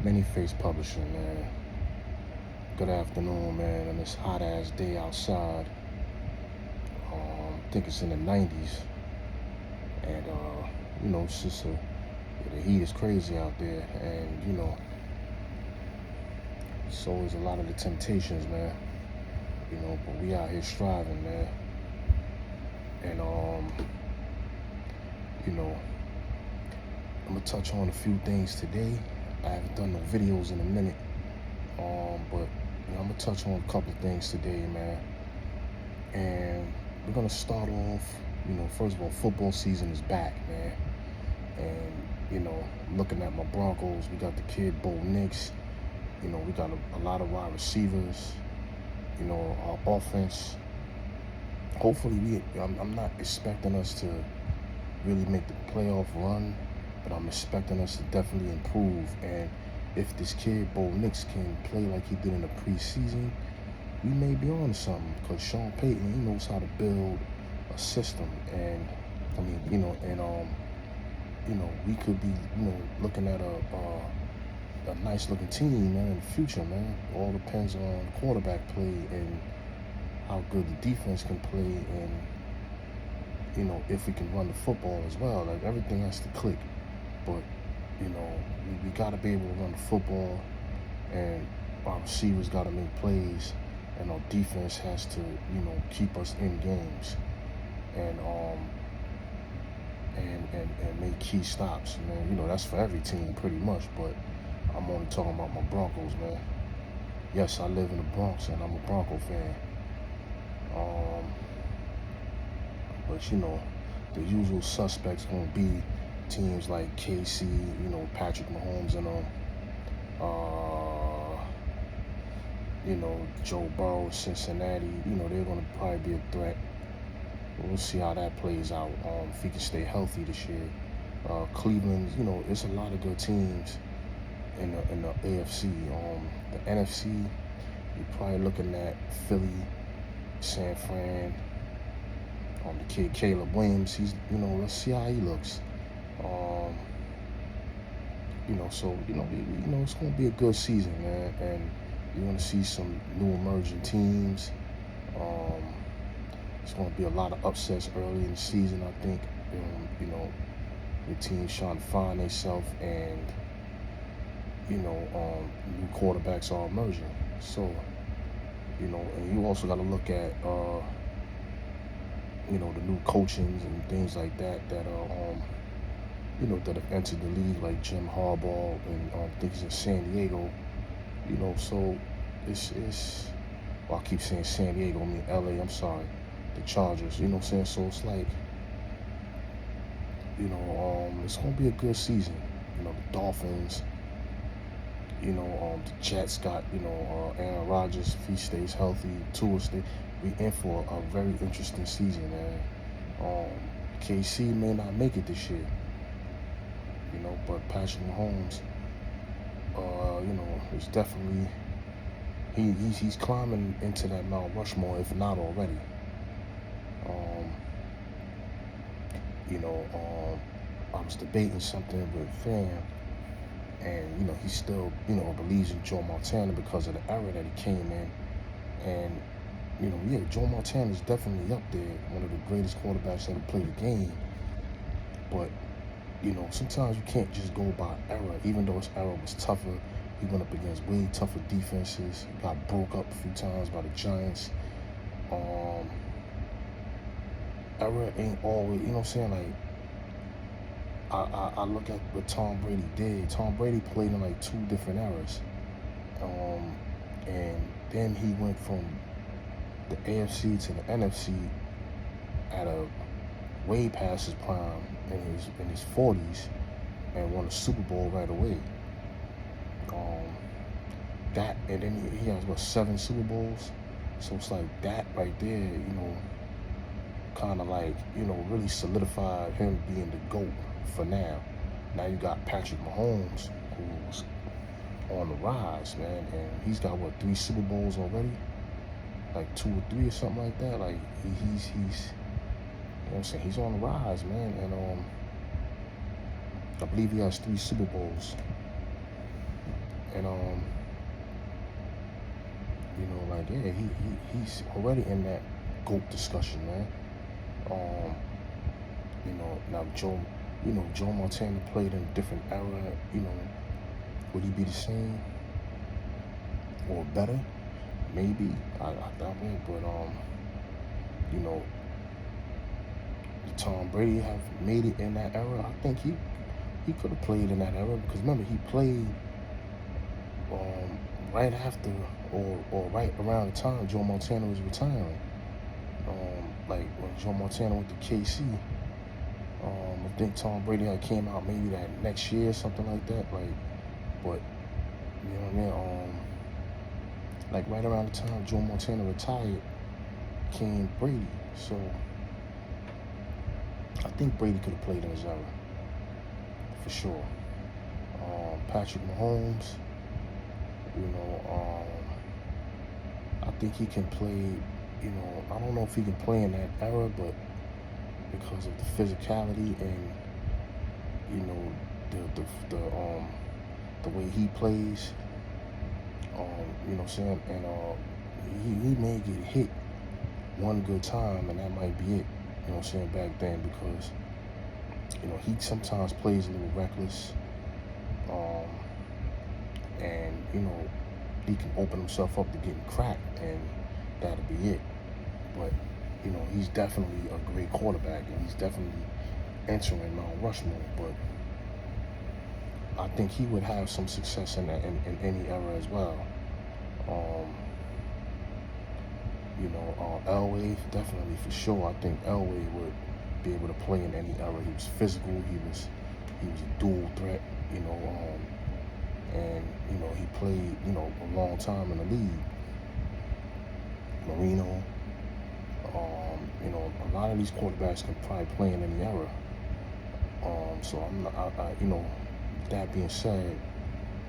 Many-Face Publishing, man. Good afternoon, man, on this hot-ass day outside. I think it's in the 90s. And, it's just the heat is crazy out there. And, it's always a lot of the temptations, man. But we out here striving, man. And, I'm gonna touch on a few things today. I haven't done no videos in a minute. But I'm gonna touch on a couple of things today, man. And we're gonna start off, first of all, football season is back, man. And, looking at my Broncos, we got the kid Bo Nix. We got a lot of wide receivers. Our offense. Hopefully, I'm not expecting us to really make the playoff run, but I'm expecting us to definitely improve. And if this kid Bo Nix can play like he did in the preseason, we may be on to something, because Sean Payton, he knows how to build a system. And we could be, looking at a nice looking team, man, in the future, man. All depends on quarterback play and how good the defense can play, and if we can run the football as well. Like, everything has to click. But we got to be able to run the football, and our receivers got to make plays, and our defense has to keep us in games, and make key stops, man. That's for every team pretty much, but I'm only talking about my Broncos, man. Yes, I live in the Bronx and I'm a Bronco fan. But the usual suspects gonna be teams like KC, Patrick Mahomes and Joe Burrow, Cincinnati. They're gonna probably be a threat. We'll see how that plays out. If he can stay healthy this year. Cleveland, it's a lot of good teams in the AFC. The NFC, you're probably looking at Philly, San Fran. The kid Caleb Williams, he's, let's see how he looks. It's gonna be a good season, man, and you're gonna see some new emerging teams. It's gonna be a lot of upsets early in the season, I think. The teams trying to find themselves, and new quarterbacks are emerging. So, and you also got to look at the new coachings and things like that that have entered the league, like Jim Harbaugh, and I think he's in San Diego. So it's well, I keep saying San Diego, I mean LA, I'm sorry, the Chargers, you know what I'm saying? So it's like, it's gonna be a good season. The Dolphins, the Jets got, Aaron Rodgers, if he stays healthy, we in for a very interesting season, man. KC may not make it this year, but Patrick Mahomes, is definitely, he's climbing into that Mount Rushmore, if not already. I was debating something with Fam, and he still believes in Joe Montana because of the era that he came in. And Joe Montana is definitely up there, one of the greatest quarterbacks ever played the game. But sometimes you can't just go by era. Even though his era was tougher, he went up against way tougher defenses. He got broke up a few times by the Giants. Era ain't always, you know what I'm saying? Like, I look at what Tom Brady did. Tom Brady played in like 2 different eras. And then he went from the AFC to the NFC at a way past his prime in his 40s, and won a Super Bowl right away. And then he has 7 Super Bowls. So it's like that right there, kind of like, really solidified him being the GOAT for now. Now you got Patrick Mahomes, who's on the rise, man, and he's got 3 Super Bowls already, like 2 or 3 or something like that. Like he's you know what I'm saying, he's on the rise, man. And I believe he has 3 Super Bowls. And like yeah, he's already in that GOAT discussion, man. Now Joe Montana played in a different era. Would he be the same or better? Maybe. I doubt it, but you know, Tom Brady have made it in that era. I think he could have played in that era because remember he played right after or right around the time Joe Montana was retiring. Like when Joe Montana went to KC, I think Tom Brady had came out maybe that next year, something like that. But you know what I mean? Like right around the time Joe Montana retired, came Brady. So I think Brady could have played in his era for sure. Patrick Mahomes, I think he can play. I don't know if he can play in that era, but because of the physicality and the way he plays, you know what I'm saying, and he may get hit one good time, and that might be it. You know what I'm saying, back then, because he sometimes plays a little reckless, and he can open himself up to getting cracked, and that'll be it. But he's definitely a great quarterback, and he's definitely entering Mount Rushmore. But I think he would have some success in any era as well. Elway, definitely for sure. I think Elway would be able to play in any era. He was physical. He was a dual threat. And he played a long time in the league. Marino. A lot of these quarterbacks can probably play in any era. So I'm not, that being said,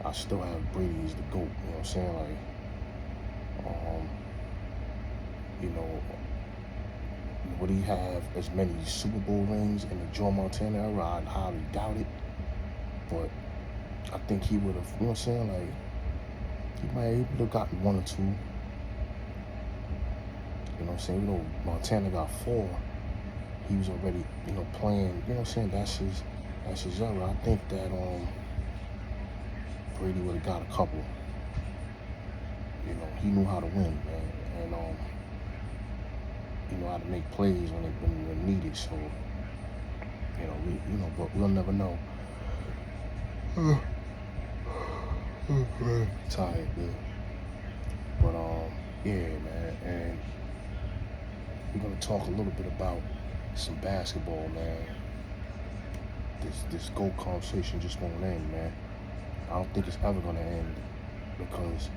I still have Brady as the GOAT. You know what I'm saying? Like, would he have as many Super Bowl rings in the Joe Montana era? I highly doubt it. But I think he would have, you know what I'm saying? Like, he might have gotten one or two. You know what I'm saying? Montana got 4. He was already, playing, you know what I'm saying? That's his era. I think that Brady would have got a couple. He knew how to win, man. And he knew how to make plays when needed. So, but we'll never know. Tired, dude. But yeah, man. And we're gonna talk a little bit about some basketball, man. This GOAT conversation just won't end, man. I don't think it's ever gonna end because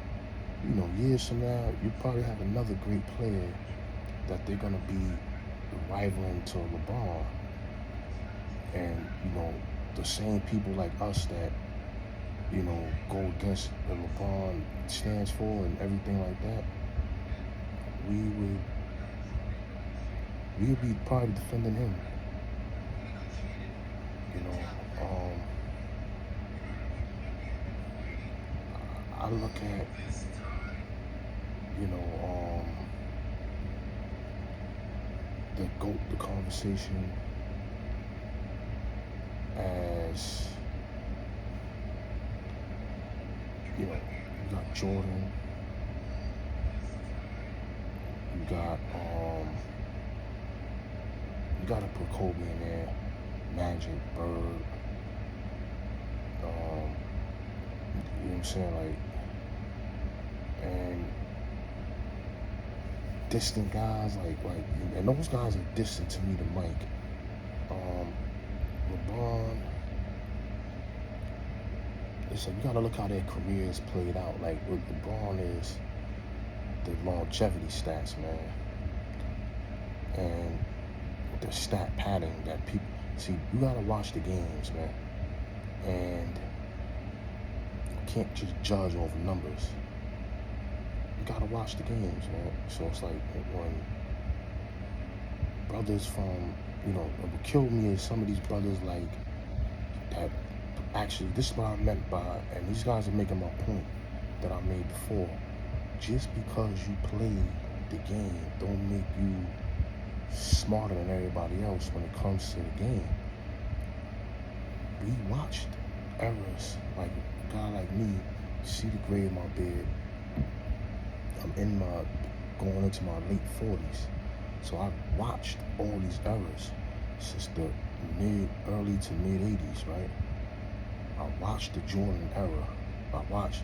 years from now you probably have another great player that they're gonna be rivaling to LeBron, and the same people like us that go against what LeBron stands for and everything like that, we would be probably defending him. I look at the conversation as you got Jordan, you gotta put Kobe in there, Magic, Bird, you know what I'm saying, like, and distant guys and those guys are distant to me to Mike. LeBron, listen, you gotta look how their careers played out. Like with LeBron is the longevity stats, man, and the stat padding that people see. You gotta watch the games, man, and you can't just judge over numbers. You gotta watch the games, man. So it's like when brothers from, what would kill me is some of these brothers like that Actually, this is what I meant by, and these guys are making my point that I made before. Just because you play the game don't make you smarter than everybody else when it comes to the game. We watched errors. Like a guy like me, see the gray in my beard. I'm going into my late 40s. So I watched all these errors since the early to mid 80s, right? I watched the Jordan era. I watched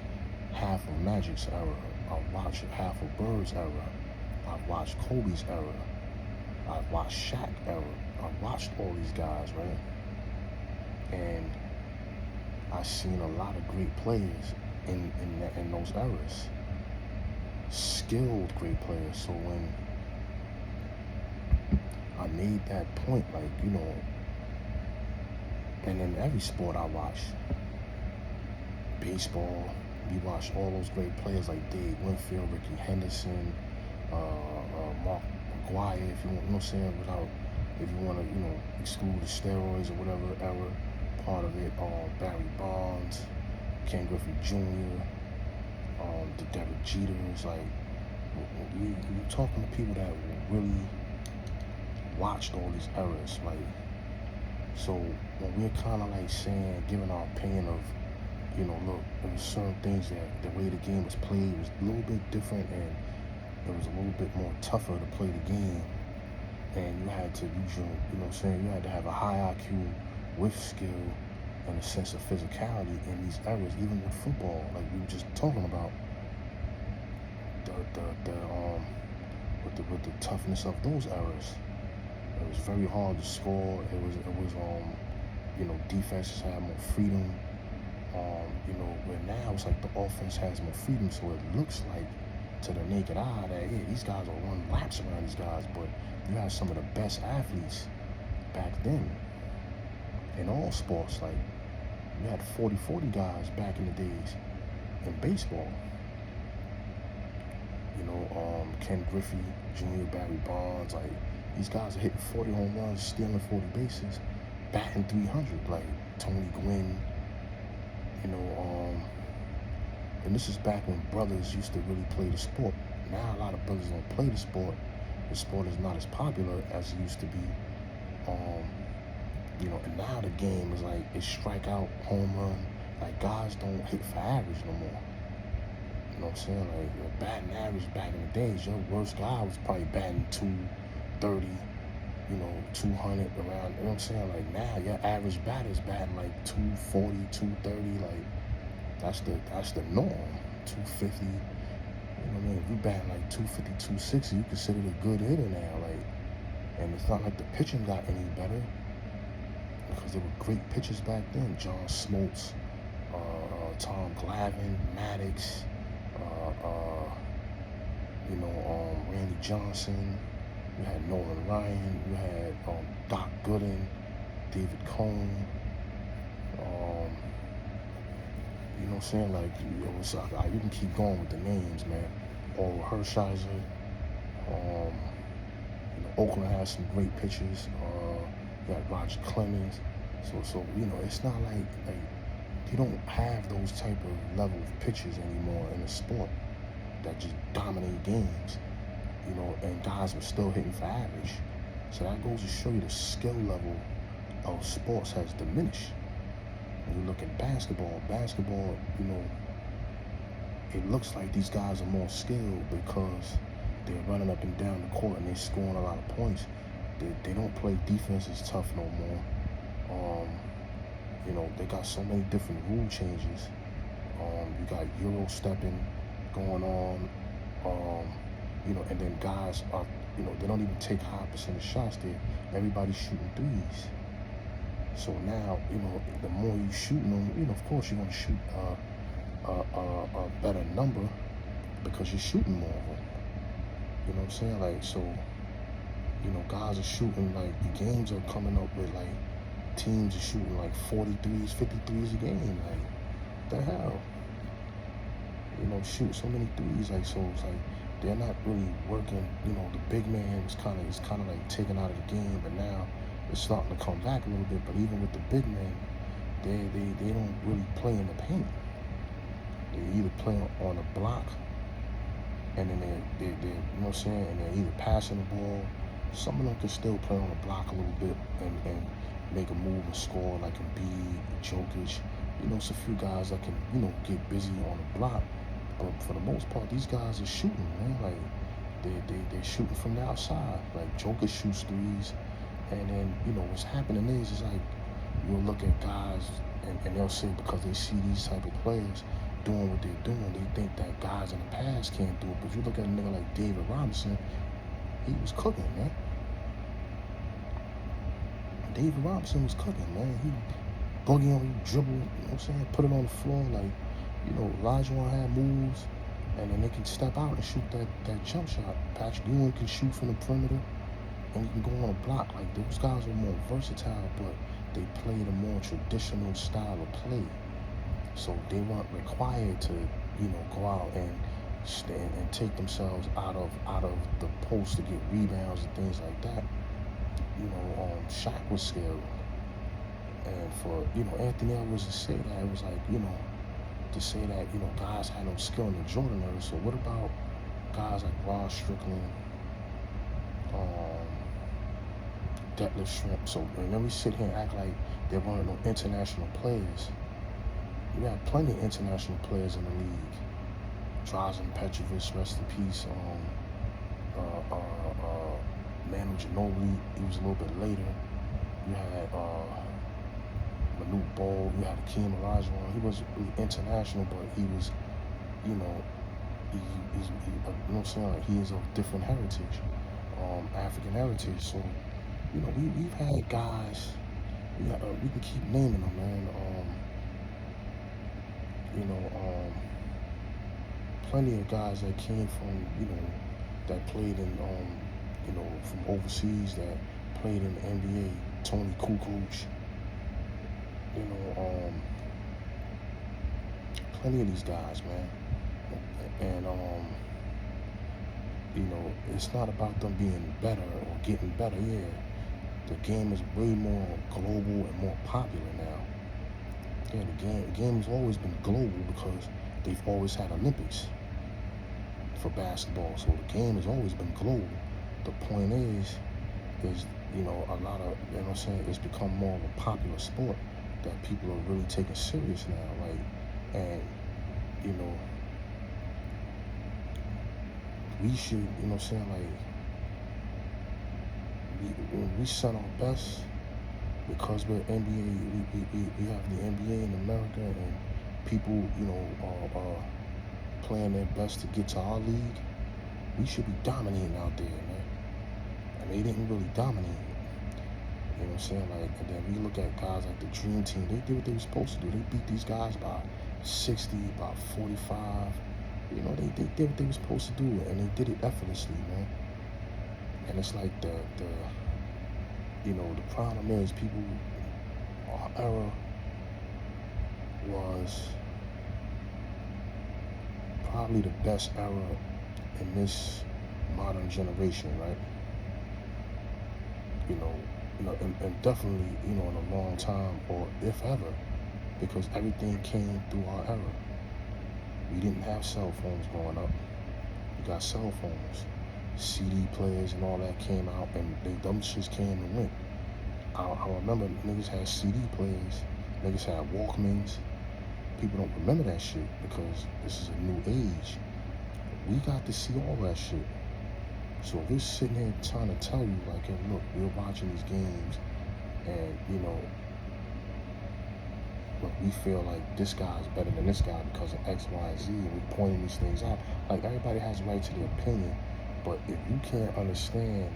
half of Magic's era. I watched half of Bird's era. I watched Kobe's era. I watched Shaq era. I watched all these guys, right? And I've seen a lot of great players in those eras. Skilled great players. So when I made that point, like, you know, and in every sport I watch, baseball, we watch all those great players like Dave Winfield, Ricky Henderson, Mark McGwire, if you want, you know what I'm saying, if you want to, you know, exclude the steroids or whatever era part of it, Barry Bonds, Ken Griffey Jr., the Derek Jeters, like, you're talking to people that really watched all these eras, like, so when we're kind of like saying, giving our opinion of, you know, look, there was certain things that the way the game was played was a little bit different, and it was a little bit more tougher to play the game, and you had to use your, you know what I'm saying, you had to have a high IQ with skill and a sense of physicality in these eras, even with football, like we were just talking about, with the toughness of those eras. It was very hard to score. It was you know, defenses had more freedom. You know, where now it's like the offense has more freedom, so it looks like to the naked eye that, yeah, these guys will run laps around these guys, but you have some of the best athletes back then in all sports. Like, you had 40 guys back in the days in baseball. You know, Ken Griffey Jr., Barry Bonds, like, these guys are hitting 40 home runs, stealing 40 bases, batting 300, like Tony Gwynn, you know, and this is back when brothers used to really play the sport. Now a lot of brothers don't play the sport. The sport is not as popular as it used to be. You know, and now the game is like, it's strikeout, home run. Like, guys don't hit for average no more. You know what I'm saying? Like, your batting average back in the days, your worst guy was probably batting 230, you know, 200 around, you know what I'm saying? Like, now your average batter's batting like 240, 230, like, that's the norm. 250, you know what I mean? If you batting like 250, 260, you consider it a good hitter now, like, and it's not like the pitching got any better, because there were great pitchers back then. John Smoltz, Tom Glavine, Maddox, you know, Randy Johnson. You had Nolan Ryan. You had Doc Gooden, David Cone. You know what I'm saying? Like, you can keep going with the names, man. Oral Hershiser. You know, Oakland has some great pitchers. You got Roger Clemens. So you know, it's not like you don't have those type of level of pitchers anymore in the sport that just dominate games. You know, and guys are still hitting for average. So that goes to show you the skill level of sports has diminished. When you look at basketball, you know, it looks like these guys are more skilled because they're running up and down the court and they're scoring a lot of points. They don't play defense as tough no more. You know, they got so many different rule changes. You got Euro stepping going on. You know, and then guys are, you know, they don't even take high percentage shots there. Everybody's shooting threes. So now, you know, the more you shooting them, you know, of course you're going to shoot a better number because you're shooting more of them. You know what I'm saying? Like, so, you know, guys are shooting, like, the games are coming up with, like, teams are shooting, like, 43s, 53s a game. Like, the hell? You know, shoot so many threes, like, so it's like, they're not really working. You know, the big man is kind of like taken out of the game, but now it's starting to come back a little bit. But even with the big man, they don't really play in the paint. They either play on the block, and then they you know what I'm saying, and they're either passing the ball. Some of them can still play on the block a little bit and make a move and score, like Embiid, Jokic. You know, it's a few guys that can, you know, get busy on the block. But for the most part, these guys are shooting, man. Like, they're shooting from the outside. Like, Jokic shoots threes. And then, you know, what's happening is like, you'll look at guys, and they'll say because they see these type of players doing what they're doing, they think that guys in the past can't do it. But if you look at a nigga like David Robinson, he was cooking, man. David Robinson was cooking, man. He boogie on you, dribble, you know what I'm saying, put it on the floor. Like, you know, Olajuwon had moves, and then they can step out and shoot that jump shot. Patrick Ewing can shoot from the perimeter, and you can go on a block. Like, those guys are more versatile, but they played a more traditional style of play. So they weren't required to, you know, go out and take themselves out of the post to get rebounds and things like that. You know, Shaq was scary. And for, you know, Anthony Edwards to say that, it was like, you know, to say that, you know, guys had no skill in the Jordan era. So what about guys like Rod Strickland, Detlef Schrempf? So, and then we sit here and act like there weren't no international players. We had plenty of international players in the league. Drazen Petrovic, rest in peace. Manu Ginobili, he was a little bit later. You had Manute Bol, you had Hakeem Olajuwon. He wasn't really international, but he was, you know, he's you know what I'm saying? Like, he is of different heritage, African heritage. So, you know, we've had guys. We can keep naming them, man. You know, plenty of guys that came from, you know, that played in, you know, from overseas that played in the NBA. Tony Kukoc, you know, plenty of these guys, man. And, you know, it's not about them being better or getting better. Yeah, the game is way more global and more popular now. Yeah, the game has always been global because they've always had Olympics for basketball. So the game has always been global. The point is, you know, a lot of, you know what I'm saying, it's become more of a popular sport that people are really taking serious now. Like, and, you know, we should, you know what I'm saying, like, we set our best because we're NBA, we have the NBA in America, and people, you know, are playing their best to get to our league. We should be dominating out there, man. And they didn't really dominate. You know what I'm saying? Like, and then we look at guys like the Dream Team. They did what they were supposed to do. They beat these guys by 60, by 45. You know, they did what they were supposed to do, and they did it effortlessly, man. And it's like you know, the problem is our era was probably the best era in this modern generation, right? You know, and definitely, you know, in a long time, or if ever, because everything came through our era. We didn't have cell phones growing up. We got cell phones. CD players and all that came out, and them shits came and went. I remember niggas had CD players, niggas had Walkmans. People don't remember that shit because this is a new age. We got to see all that shit. So if we're sitting here trying to tell you, like, hey, look, we're watching these games, and, you know, look, we feel like this guy's better than this guy because of X, Y, and Z, and we're pointing these things out. Like, everybody has a right to their opinion, but if you can't understand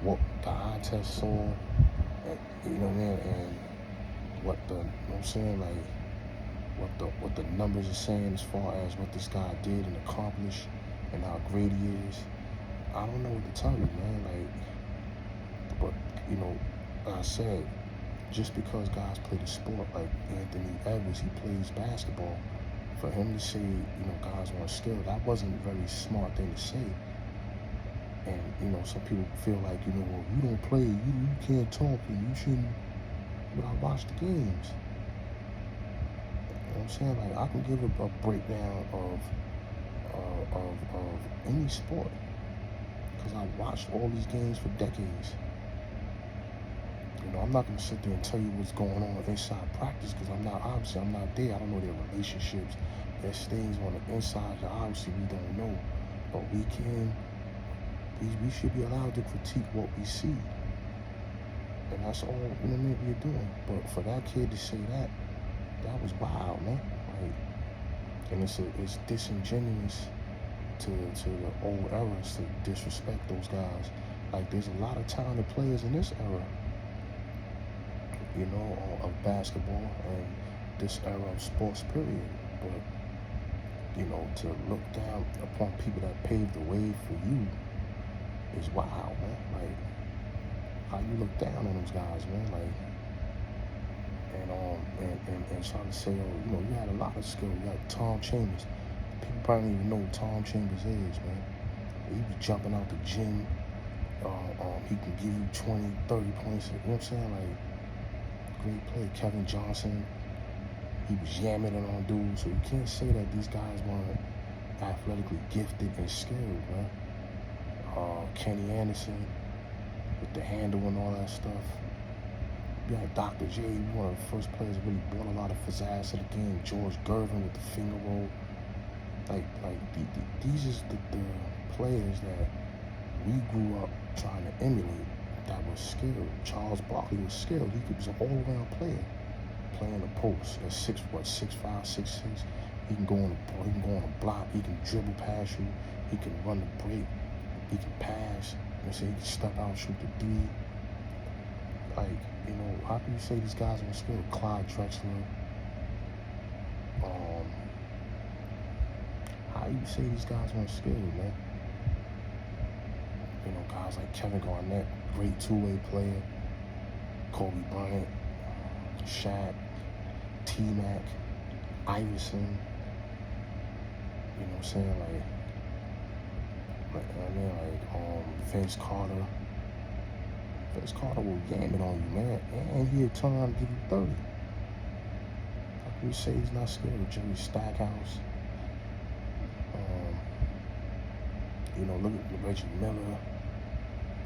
what the eye test saw, and, you know what I mean, and what the, you know what I'm saying, like, what the numbers are saying as far as what this guy did and accomplished and how great he is, I don't know what to tell you, man. Like, but, you know, like I said, just because guys play the sport, like Anthony Edwards, he plays basketball, for him to say, you know, guys want skill, that wasn't a very smart thing to say. And, you know, some people feel like, you know, well, you don't play, you can't talk, and you shouldn't, but I watch the games. what I'm saying? Like, I can give a breakdown of any sport because I watched all these games for decades. You know, I'm not gonna sit there and tell you what's going on inside practice because I'm not there. I don't know their relationships. There's things on the inside that obviously we don't know, but we should be allowed to critique what we see, and that's all, you know what I mean, we're doing. But for that kid to say that was wild, man. Like, and it's disingenuous to the old eras to disrespect those guys. Like, there's a lot of talented players in this era, you know, of basketball and this era of sports, period. But, you know, to look down upon people that paved the way for you is wild, man. Like, how you look down on those guys, man. Like, and trying to say, oh, you know, you had a lot of skill. You had Tom Chambers. People probably don't even know who Tom Chambers is, man. He was jumping out the gym. He can give you 20, 30 points. You know what I'm saying? Like, great play. Kevin Johnson, he was yamming it on dudes. So you can't say that these guys weren't athletically gifted and skilled, man. Kenny Anderson with the handle and all that stuff. You had Dr. J, one of the first players that really brought a lot of pizzazz to the game. George Gervin with the finger roll. These is the players that we grew up trying to emulate that was skilled. Charles Barkley was skilled. He was an all-around player, playing the post at 6'5", 6'6". He can go on a block. He can dribble past you. He can run the break. He can pass. You know, he can step out and shoot the three. Like, you know, how can you say these guys are skilled? Clyde Drexler. How you say these guys weren't skilled, man? You know, guys like Kevin Garnett, great two-way player. Kobe Bryant, Shaq, T-Mac, Iverson. You know what I'm saying? Vince Carter. Vince Carter will yam it on you, man. And he'll turn around and give you 30. How can you say he's not skilled? Jerry Stackhouse. You know, look at Reggie Miller,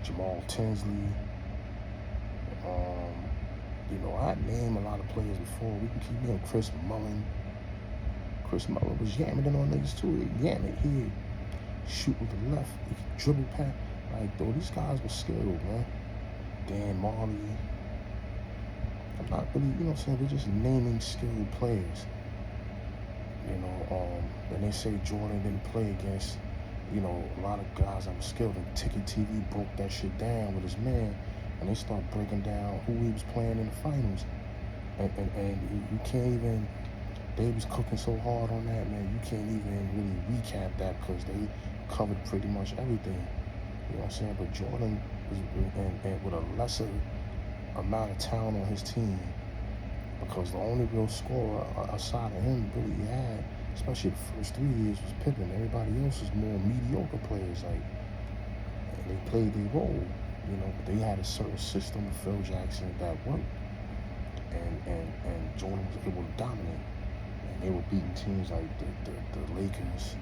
Jamal Tinsley. You know, I named a lot of players before. We can keep naming Chris Mullin. Chris Mullin was yamming it on niggas too. He'd yam it. He'd shoot with the left. He could dribble past. Like, though, these guys were skilled, man. Dan Marley. I'm not really, you know what I'm saying? We're just naming skilled players. You know, and they say Jordan didn't play against, you know, a lot of guys that were skilled. And Ticket TV broke that shit down with his man, and they start breaking down who he was playing in the finals. And you can't even, they was cooking so hard on that, man, you can't even really recap that because they covered pretty much everything. You know what I'm saying? But Jordan was and with a lesser amount of talent on his team, because the only real scorer aside of him really he had, especially the first 3 years, was Pippen. Everybody else was more mediocre players. Like, they played their role, you know, but they had a certain system with Phil Jackson that worked, and Jordan was able to dominate, and they were beating teams like the Lakers,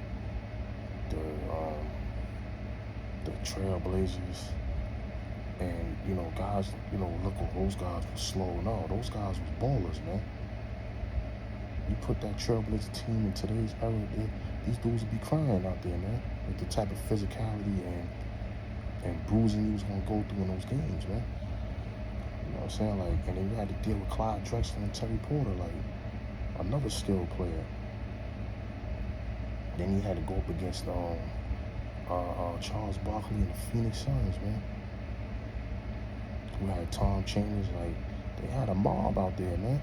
the Trailblazers, and, you know, guys, you know, look at those guys were slow. No, those guys was ballers, man. You put that Trailblazer team in today's era, these dudes would be crying out there, man, with the type of physicality and bruising he was gonna go through in those games, man. You know what I'm saying? Like, and then you had to deal with Clyde Drexler and Terry Porter, like another skilled player. Then you had to go up against Charles Barkley and the Phoenix Suns, man. We had Tom Chambers. Like, they had a mob out there, man.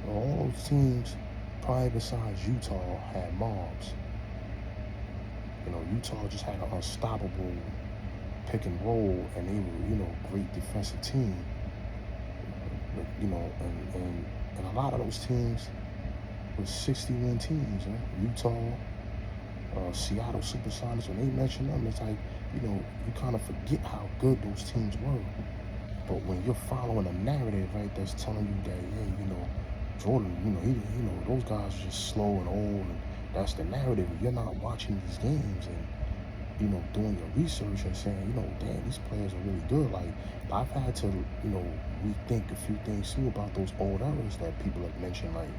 All those teams, probably besides Utah, had mobs. You know, Utah just had an unstoppable pick and roll, and they were, you know, great defensive team. But, you know, and a lot of those teams was 60-win teams, man. Utah, Seattle Supersonics, when they mention them, it's like, you know, you kind of forget how good those teams were. But when you're following a narrative, right, that's telling you that, hey, you know, Jordan, those guys are just slow and old, and that's the narrative. You're not watching these games and doing your research and saying, damn, these players are really good. Like, I've had to, rethink a few things too about those old eras that people have mentioned, like,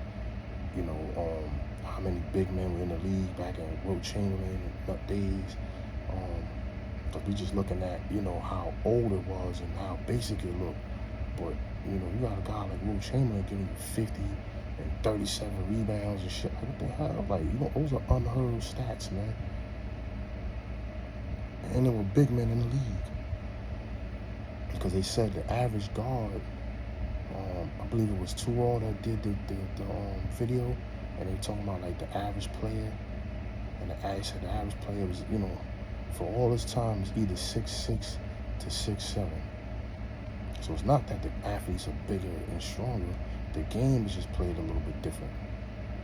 how many big men were in the league back in Wilt Chamberlain and Nut days. But we just looking at, how old it was and how basic it looked. But, you got a guy like Wilt Chamberlain giving you 50 and 37 rebounds and shit. Like, what the hell? Like, those are unheard of stats, man. And there were big men in the league. Because they said the average guard, I believe it was Tural that did the video, and they talking about like the average player, and they said the average player was, for all this time, is either 6'6" to 6'7". So it's not that the athletes are bigger and stronger. The game is just played a little bit different.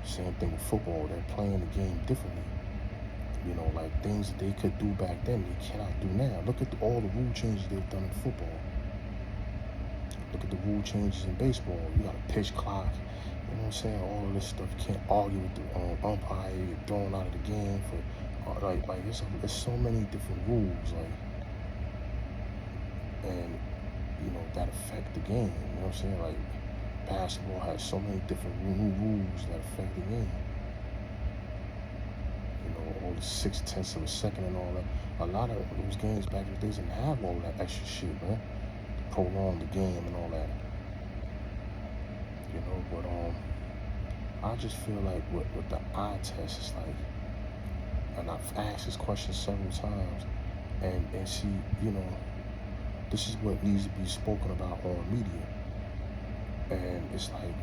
Same thing with football. They're playing the game differently. Like things that they could do back then, they cannot do now. Look at all the rule changes they've done in football. Look at the rule changes in baseball. You got a pitch clock. You know what I'm saying? All of this stuff. You can't argue with the umpire. You're thrown out of the game for like there's so many different rules. Like, and that affect the game. You know what I'm saying? Like, basketball has so many different new rules that affect the game. All the 6/10 of a second and all that. A lot of those games back in the days didn't have all that extra shit, man. To prolong the game and all that. But I just feel like with the eye test, it's like, and I've asked this question several times, and see, this is what needs to be spoken about on media. And it's like,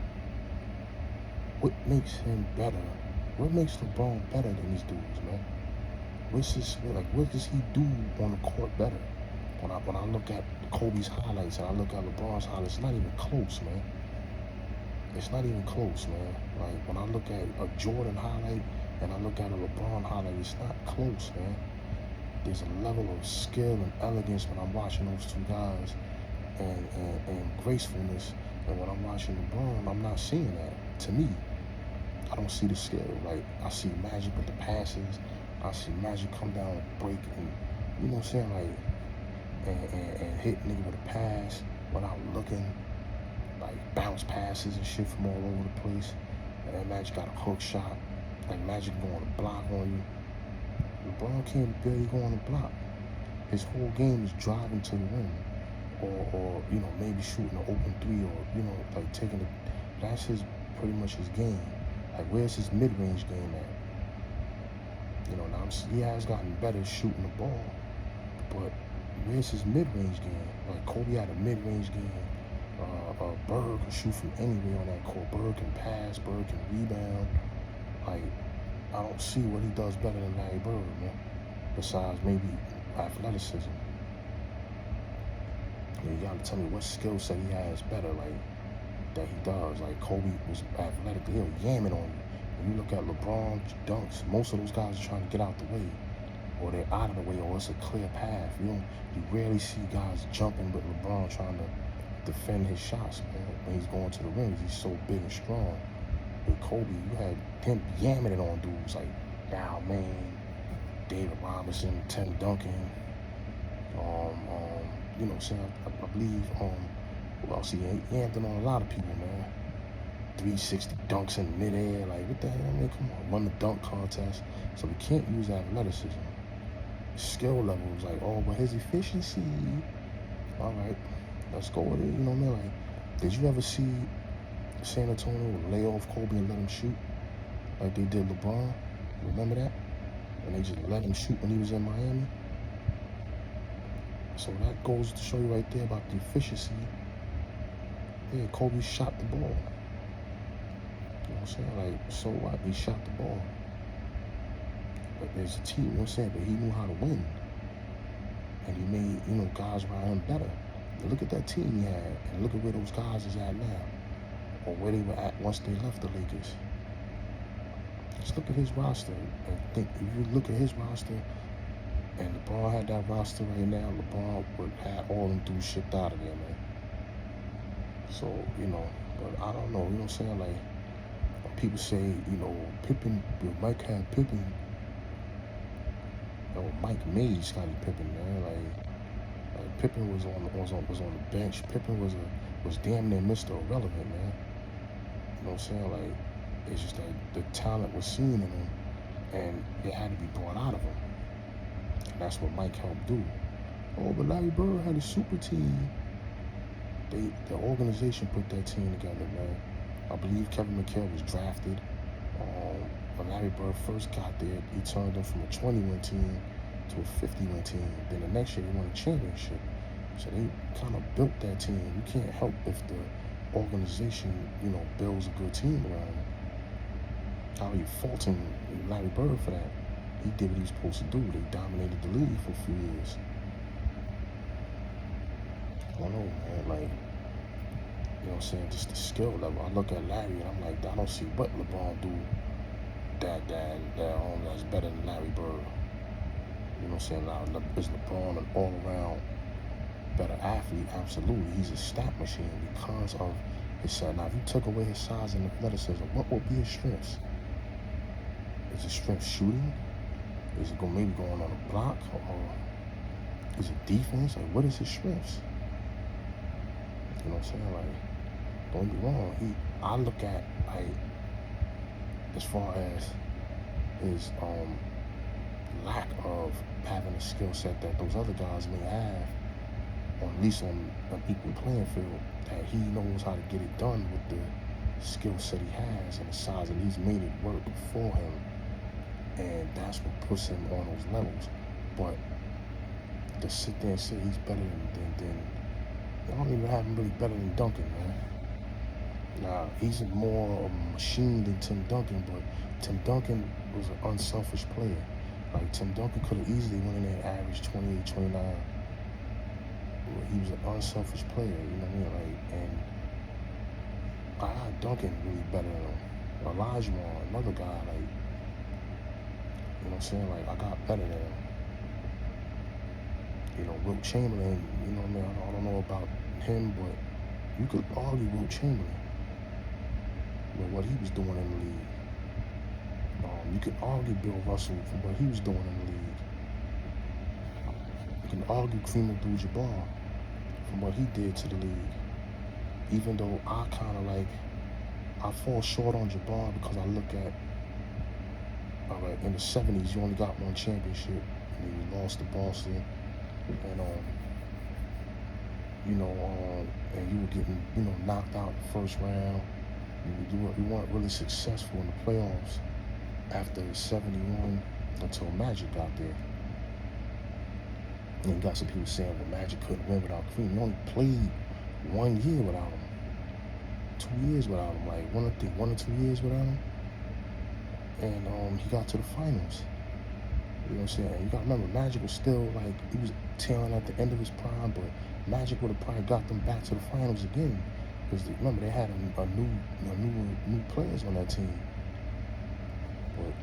what makes him better? What makes LeBron better than these dudes, man? What does he do on the court better? When I look at Kobe's highlights and I look at LeBron's highlights, it's not even close, man. It's not even close, man. Like, when I look at a Jordan highlight and I look at a LeBron highlight, it's not close, man. There's a level of skill and elegance when I'm watching those two guys, and gracefulness. And when I'm watching LeBron, I'm not seeing that. To me, I don't see the skill. Like, I see Magic with the passes. I see Magic come down and break, and you know what I'm saying, like, and hit nigga with a pass without looking, like bounce passes and shit from all over the place. And then Magic got a hook shot, like Magic going to block on you. LeBron can't barely go on the block. His whole game is driving to the rim, or maybe shooting an open three, or like taking it. That's pretty much his game. Like, where's his mid-range game at? Now he has gotten better shooting the ball, but where's his mid-range game? Like, Kobe had a mid-range game. Bird can shoot from anywhere on that court. Bird can pass. Bird can rebound. Like, I don't see what he does better than Larry Bird, man. Besides maybe athleticism. You gotta tell me what skill set he has better, like, that he does. Like, Kobe was athletic. He'll yam it on you. When you look at LeBron dunks, most of those guys are trying to get out the way, or they're out of the way, or it's a clear path. You rarely see guys jumping with LeBron trying to defend his shots, man. When he's going to the rim, he's so big and strong. With Kobe, you had him yamming it on dudes like Dow Main, David Robinson, Tim Duncan. You know what I'm saying? I believe, well, see, he yammed it on a lot of people, man. 360 dunks in midair, like, what the hell, man? Come on, run the dunk contest. So we can't use athleticism. Skill levels, like, but his efficiency, all right, let's go with it. You know what I mean? Like, did you ever see San Antonio lay off Kobe and let him shoot like they did LeBron? Remember that? And they just let him shoot when he was in Miami. So that goes to show you right there about the efficiency. Yeah, Kobe shot the ball. You know what I'm saying? Like, so what? He shot the ball. But there's a team, you know what I'm saying? But he knew how to win. And he made, guys around him better. And look at that team he had, and look at where those guys is at now, or where they were at once they left the Lakers. Just look at his roster, and think, if you look at his roster, and LeBron had that roster right now, LeBron would have all them dudes shipped out of there, man. So, But I don't know, you know what I'm saying? Like, people say, Pippen, Mike had Pippen. Mike made Scottie Pippen, man. Like Pippen was on the bench. Pippen was damn near Mr. Irrelevant, man. You know what I'm saying? Like, it's just like the talent was seen in him, and it had to be brought out of him. And that's what Mike helped do. Oh, but Larry Bird had a super team. The organization put that team together, man. I believe Kevin McHale was drafted. When Larry Bird first got there, he turned them from a 20-win team to a 50-win team. Then the next year, they won a championship. So they kind of built that team. You can't help if the organization, builds a good team around him. How are you faulting Larry Bird for that? He did what he was supposed to do. They dominated the league for a few years. I don't know, man. Like, you know what I'm saying? Just the skill level. I look at Larry and I'm like, I don't see what LeBron do that's better than Larry Bird. You know what I'm saying? Now, is LeBron an all-around better athlete? Absolutely. He's a stat machine because of his size. Now, if you took away his size and athleticism, what would be his strengths? Is his strength shooting? Is it maybe going on a block? Or is it defense? Like, what is his strengths? You know what I'm saying? Like, don't be wrong. I look at, like, as far as his lack of having a skill set that those other guys may have, or at least on an equal playing field, that he knows how to get it done with the skill set he has and the size, and he's made it work for him. And that's what puts him on those levels. But to sit there and say he's better than I don't even have him really better than Duncan, man. Now, he's more of a machine than Tim Duncan, but Tim Duncan was an unselfish player. Like, Tim Duncan could have easily went in there and averaged 28, 29. But he was an unselfish player, you know what I mean? Like, and I got Duncan really better than him. Olajuwon, another guy, like, you know what I'm saying? Like, I got better than him. Wilt Chamberlain, you know what I mean? I don't know about him, but you could argue Wilt Chamberlain with what he was doing in the league. You could argue Bill Russell for what he was doing in the league. You can argue Kareem Abdul-Jabbar from what he did to the league. Even though I kind of I fall short on Jabbar because I look at, in the 70s, you only got one championship, and you lost to Boston, and and you were getting, knocked out in the first round. You weren't really successful in the playoffs after 71 until Magic got there. And you got some people saying, well, Magic couldn't win without Kareem. He only played 1 year without him. 2 years without him, like 1 or 2 years without him. And he got to the finals. You know what I'm saying? You gotta remember, Magic was still he was tailing at the end of his prime, but Magic would have probably got them back to the finals again. Because remember, they had a new players on that team. But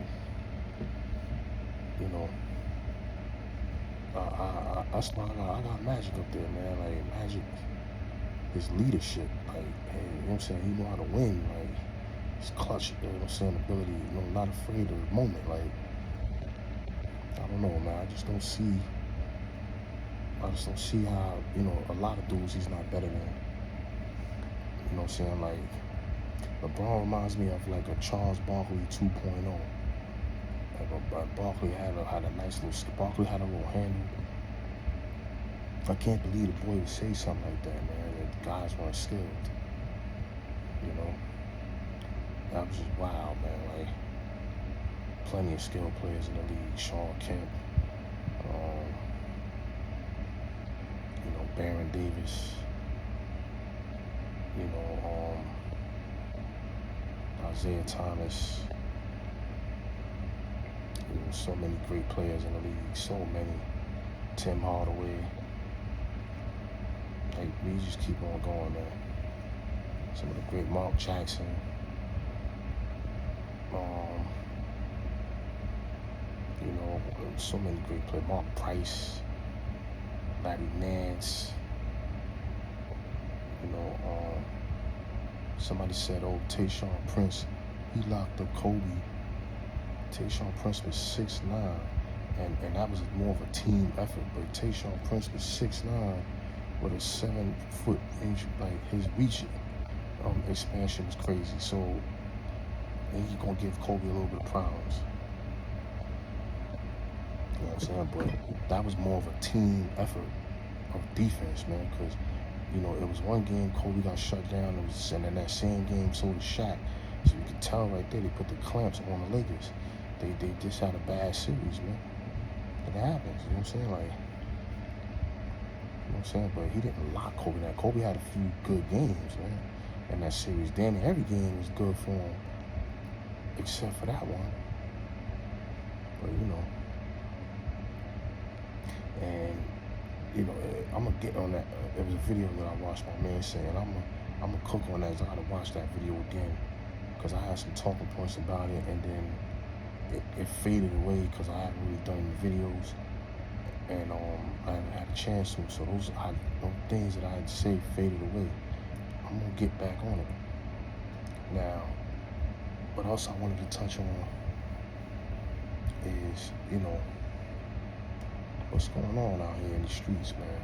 that's why I got Magic up there, man. Like, Magic, his leadership, hey, you know what I'm saying? He know how to win, his clutch, you know what I'm saying, ability, not afraid of the moment, I don't know, man. I just don't see how, a lot of dudes he's not better than. You know what I'm saying? LeBron reminds me of a Charles Barkley 2.0. Barkley had a nice little, Barkley had a little handle. I can't believe the boy would say something like that, man. That guys weren't skilled. That was just wild, man. Plenty of skilled players in the league. Shawn Kemp, Baron Davis, Isaiah Thomas. So many great players in the league. So many. Tim Hardaway. We just keep on going, man. Some of the great Mark Jackson. So many great players. Mark Price, Larry Nance. Somebody said, oh, Tayshaun Prince, he locked up Kobe. Tayshaun Prince was 6'9", and that was more of a team effort. But Tayshaun Prince was 6'9", with a 7-foot-inch, like his reach expansion was crazy. So, and he's gonna give Kobe a little bit of problems. You know what I'm saying? But that was more of a team effort of defense, man. Because it was one game Kobe got shut down. And in that same game, so did Shaq. So you could tell right there they put the clamps on the Lakers. They just had a bad series, man. It happens, you know what I'm saying? Like, you know what I'm saying? But he didn't lock Kobe down. Kobe had a few good games, man, in that series. Damn near every game was good for him, except for that one. But, and, I'm going to get on that. There was a video that I watched my man saying, I'm going to cook on that. So I got to watch that video again because I had some talking points about it, and then it faded away because I haven't really done the videos, and I haven't had a chance to. So those things that I had to say faded away. I'm gonna get back on it. Now, what else I wanted to touch on is, what's going on out here in the streets, man.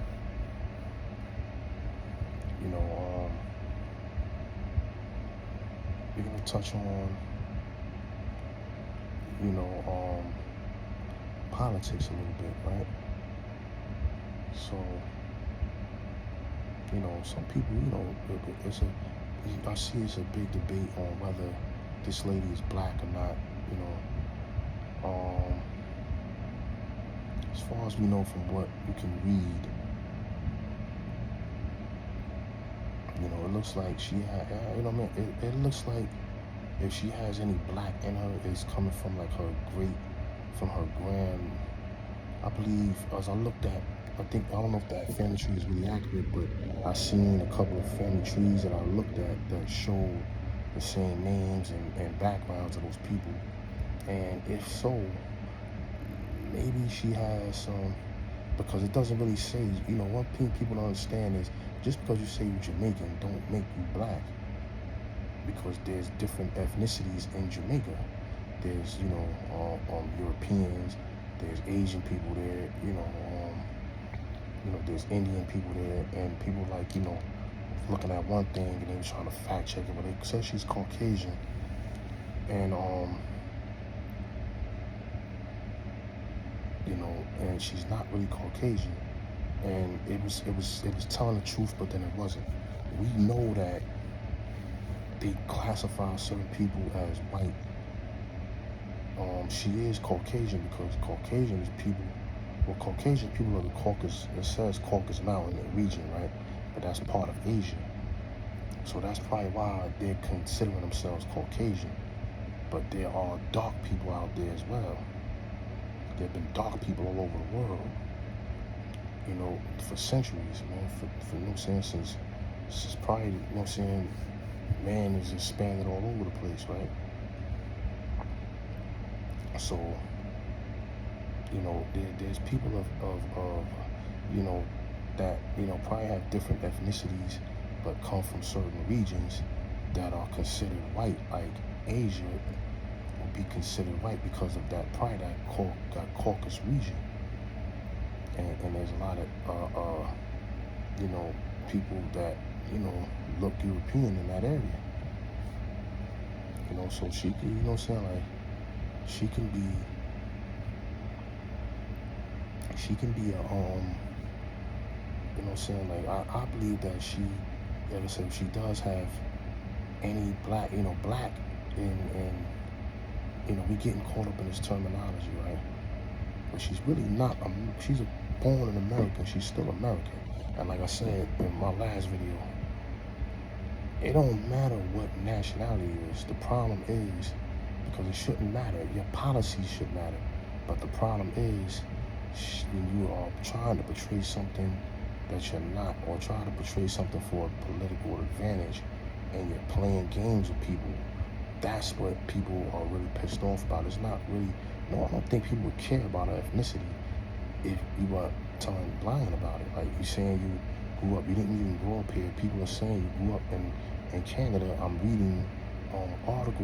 We're gonna touch on politics a little bit, right? So, some people, I see it's a big debate on whether this lady is black or not, as far as we know from what you can read, it looks like she had, it looks like if she has any black in her, it's coming from like her grand, I believe, as I looked at, I don't know if that family tree is really accurate, but I seen a couple of family trees that I looked at that show the same names and backgrounds of those people. And if so, maybe she has some, because it doesn't really say, one thing people don't understand is just because you say you're Jamaican don't make you black, because there's different ethnicities in Jamaica. There's, Europeans, there's Asian people there, there's Indian people there, and people like, looking at one thing and they were trying to fact check it, but they said she's Caucasian, and and she's not really Caucasian, and it was telling the truth, but then it wasn't. We know that they classify certain people as white. She is Caucasian because Caucasian is people. Well, Caucasian people are the Caucasus. It says Caucasus Mountain region, right? But that's part of Asia. So that's probably why they're considering themselves Caucasian. But there are dark people out there as well. There have been dark people all over the world. For centuries, man. For since probably, man is expanded all over the place, right? So, there's people of that, probably have different ethnicities, but come from certain regions that are considered white, like Asia will be considered white because of that pride, that Caucasus region. And there's a lot of, people that, look European in that area. So she can, like, she can be a, like, I believe that she, like I said, if she does have any black, black, and we getting caught up in this terminology, right? But she's really not, she's born in America, she's still American. And like I said in my last video, it don't matter what nationality it is. The problem is, because it shouldn't matter, your policies should matter. But the problem is, when you are trying to portray something that you're not, or trying to portray something for a political advantage, and you're playing games with people, that's what people are really pissed off about. It's not really, I don't think people would care about ethnicity if you were lying about it. Like, you saying you grew up, you didn't even grow up here. People are saying you grew up in in Canada, I'm reading articles